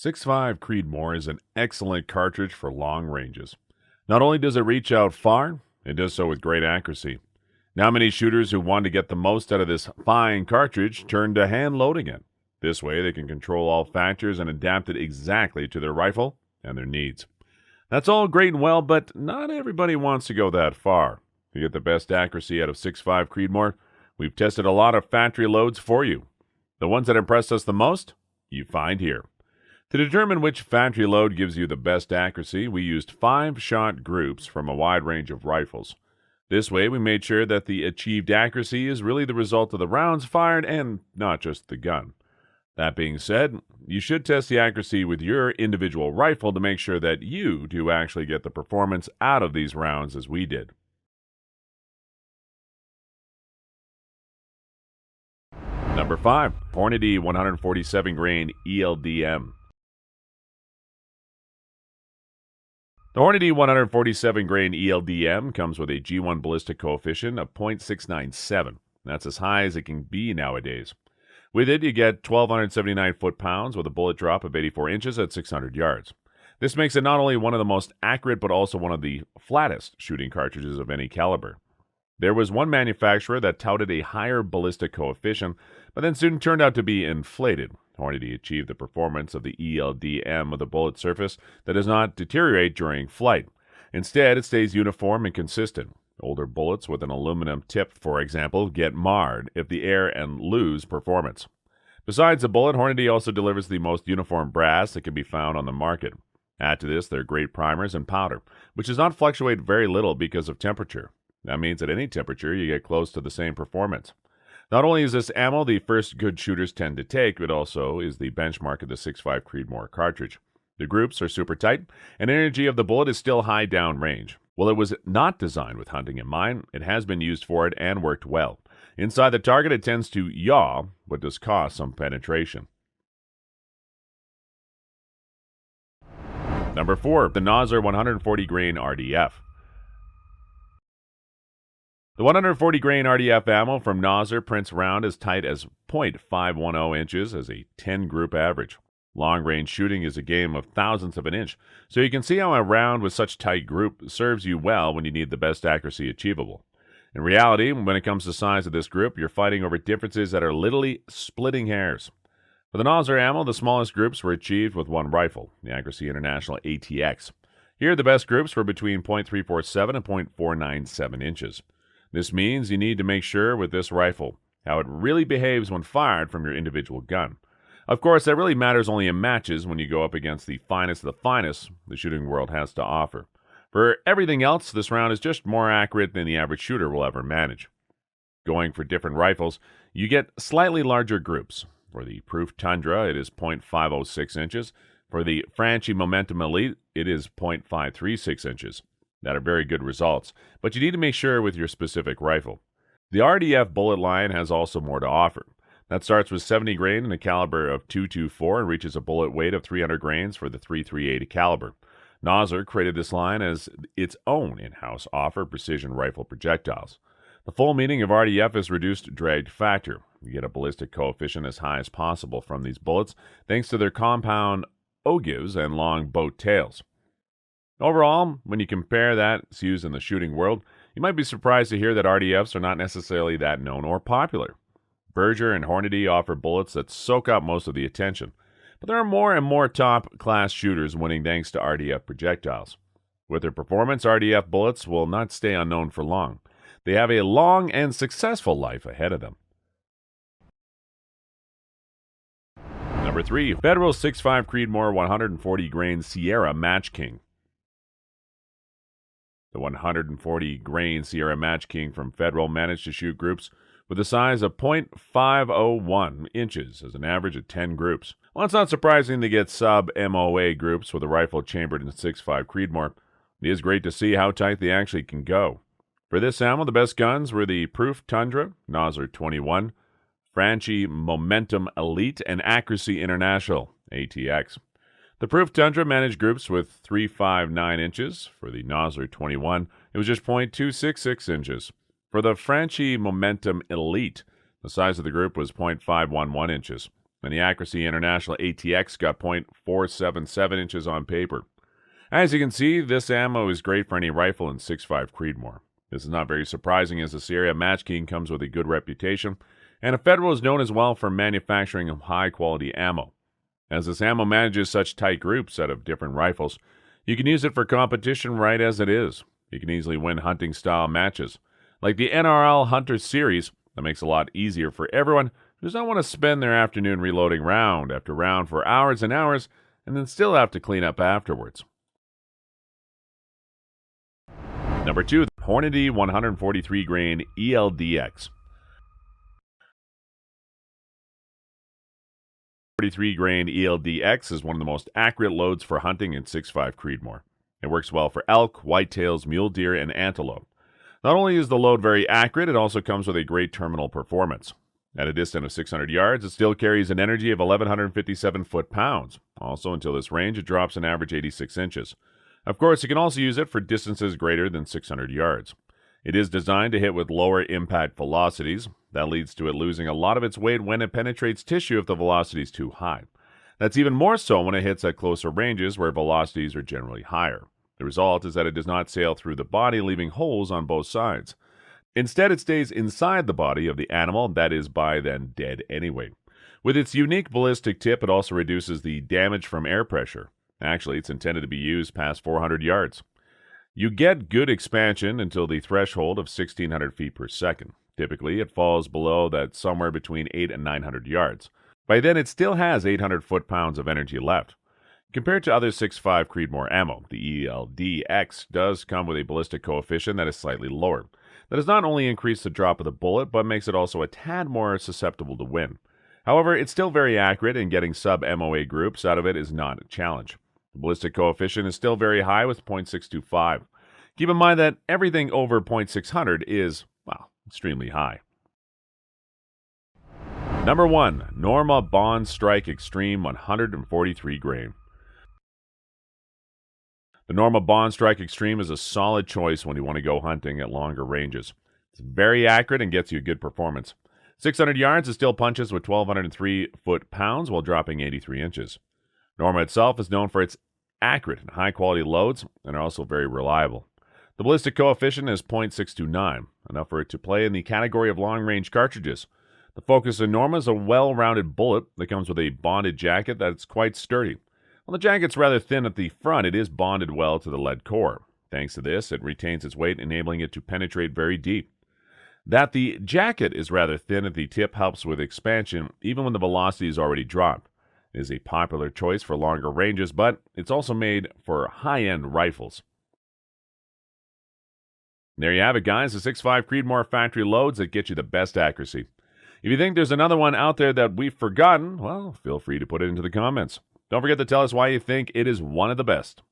6.5 Creedmoor is an excellent cartridge for long ranges. Not only does it reach out far, it does so with great accuracy. Now many shooters who want to get the most out of this fine cartridge turn to hand loading it. This way they can control all factors and adapt it exactly to their rifle and their needs. That's all great and well, but not everybody wants to go that far. To get the best accuracy out of 6.5 Creedmoor, we've tested a lot of factory loads for you. The ones that impressed us the most, you find here. To determine which factory load gives you the best accuracy, we used 5-shot groups from a wide range of rifles. This way, we made sure that the achieved accuracy is really the result of the rounds fired and not just the gun. That being said, you should test the accuracy with your individual rifle to make sure that you do actually get the performance out of these rounds as we did. Number 5. Hornady 147 grain ELDM. The Hornady 147 grain ELDM comes with a G1 ballistic coefficient of 0.697. That's as high as it can be nowadays. With it, you get 1,279 foot-pounds with a bullet drop of 84 inches at 600 yards. This makes it not only one of the most accurate, but also one of the flattest shooting cartridges of any caliber. There was one manufacturer that touted a higher ballistic coefficient, but then soon turned out to be inflated. Hornady achieved the performance of the ELDM with a bullet surface that does not deteriorate during flight. Instead, it stays uniform and consistent. Older bullets with an aluminum tip, for example, get marred if the air and lose performance. Besides the bullet, Hornady also delivers the most uniform brass that can be found on the market. Add to this their great primers and powder, which does not fluctuate very little because of temperature. That means at any temperature you get close to the same performance. Not only is this ammo the first good shooters tend to take, but also is the benchmark of the 6.5 Creedmoor cartridge. The groups are super tight, and energy of the bullet is still high downrange. While it was not designed with hunting in mind, it has been used for it and worked well. Inside the target, it tends to yaw, but does cause some penetration. Number 4. The Nosler 140 grain RDF. The 140 grain RDF ammo from Nosler prints round as tight as 0.510 inches as a 10-group average. Long-range shooting is a game of thousandths of an inch, so you can see how a round with such tight group serves you well when you need the best accuracy achievable. In reality, when it comes to size of this group, you're fighting over differences that are literally splitting hairs. For the Nosler ammo, the smallest groups were achieved with one rifle, the Accuracy International ATX. Here, the best groups were between 0.347 and 0.497 inches. This means you need to make sure with this rifle how it really behaves when fired from your individual gun. Of course, that really matters only in matches when you go up against the finest of the finest the shooting world has to offer. For everything else, this round is just more accurate than the average shooter will ever manage. Going for different rifles, you get slightly larger groups. For the Proof Tundra, it is 0.506 inches. For the Franchi Momentum Elite, it is 0.536 inches. That are very good results, but you need to make sure with your specific rifle. The RDF bullet line has also more to offer. That starts with 70 grain in a caliber of .224 and reaches a bullet weight of 300 grains for the .338 caliber. Nosler created this line as its own in-house offer precision rifle projectiles. The full meaning of RDF is reduced drag factor. You get a ballistic coefficient as high as possible from these bullets thanks to their compound ogives and long boat tails. Overall, when you compare that it's used in the shooting world, you might be surprised to hear that RDFs are not necessarily that known or popular. Berger and Hornady offer bullets that soak up most of the attention, but there are more and more top-class shooters winning thanks to RDF projectiles. With their performance, RDF bullets will not stay unknown for long. They have a long and successful life ahead of them. Number 3. Federal 6.5 Creedmoor 140 grain Sierra Match King. The 140 grain Sierra Match King from Federal managed to shoot groups with a size of 0.501 inches as an average of 10 groups. Well, it's not surprising to get sub-MOA groups with a rifle chambered in 6.5 Creedmoor. It is great to see how tight they actually can go. For this ammo, the best guns were the Proof Tundra, Nosler 21, Franchi Momentum Elite, and Accuracy International, ATX. The Proof Tundra managed groups with 3.59 inches. For the Nosler 21, it was just 0.266 inches. For the Franchi Momentum Elite, the size of the group was 0.511 inches. and the Accuracy International ATX got .477 inches on paper. As you can see, this ammo is great for any rifle in 6.5 Creedmoor. This is not very surprising as this area Match King comes with a good reputation, and Federal is known as well for manufacturing of high-quality ammo. As this ammo manages such tight groups out of different rifles, you can use it for competition right as it is. You can easily win hunting-style matches, like the NRL Hunter Series. That makes it a lot easier for everyone who does not want to spend their afternoon reloading round after round for hours and hours and then still have to clean up afterwards. Number 2, the Hornady 143 grain ELDX. 43 grain ELDX is one of the most accurate loads for hunting in 6.5 Creedmoor. It works well for elk, whitetails, mule deer, and antelope. Not only is the load very accurate, it also comes with a great terminal performance. At a distance of 600 yards, it still carries an energy of 1,157 foot-pounds. Also, until this range, it drops an average 86 inches. Of course, you can also use it for distances greater than 600 yards. It is designed to hit with lower impact velocities. That leads to it losing a lot of its weight when it penetrates tissue if the velocity is too high. That's even more so when it hits at closer ranges where velocities are generally higher. The result is that it does not sail through the body, leaving holes on both sides. Instead, it stays inside the body of the animal that is by then dead anyway. With its unique ballistic tip, it also reduces the damage from air pressure. Actually, it's intended to be used past 400 yards. You get good expansion until the threshold of 1,600 feet per second. Typically, it falls below that somewhere between 800 and 900 yards. By then, it still has 800 foot-pounds of energy left. Compared to other 6.5 Creedmoor ammo, the ELDX does come with a ballistic coefficient that is slightly lower. That does not only increase the drop of the bullet, but makes it also a tad more susceptible to wind. However, it's still very accurate, and getting sub-MOA groups out of it is not a challenge. The ballistic coefficient is still very high with .625. Keep in mind that everything over .600 is, well, extremely high. Number 1, Norma Bond Strike Extreme 143 grain. The Norma Bond Strike Extreme is a solid choice when you want to go hunting at longer ranges. It's very accurate and gets you good performance. 600 yards, it still punches with 1,203 foot-pounds while dropping 83 inches. Norma itself is known for its accurate and high-quality loads and are also very reliable. The ballistic coefficient is .629, enough for it to play in the category of long-range cartridges. The focus in Norma is a well-rounded bullet that comes with a bonded jacket that's quite sturdy. While the jacket's rather thin at the front, it is bonded well to the lead core. Thanks to this, it retains its weight, enabling it to penetrate very deep. That the jacket is rather thin at the tip helps with expansion, even when the velocity is already dropped. It is a popular choice for longer ranges, but it's also made for high-end rifles. There you have it, guys, the 6.5 Creedmoor factory loads that get you the best accuracy. If you think there's another one out there that we've forgotten, well, feel free to put it into the comments. Don't forget to tell us why you think it is one of the best.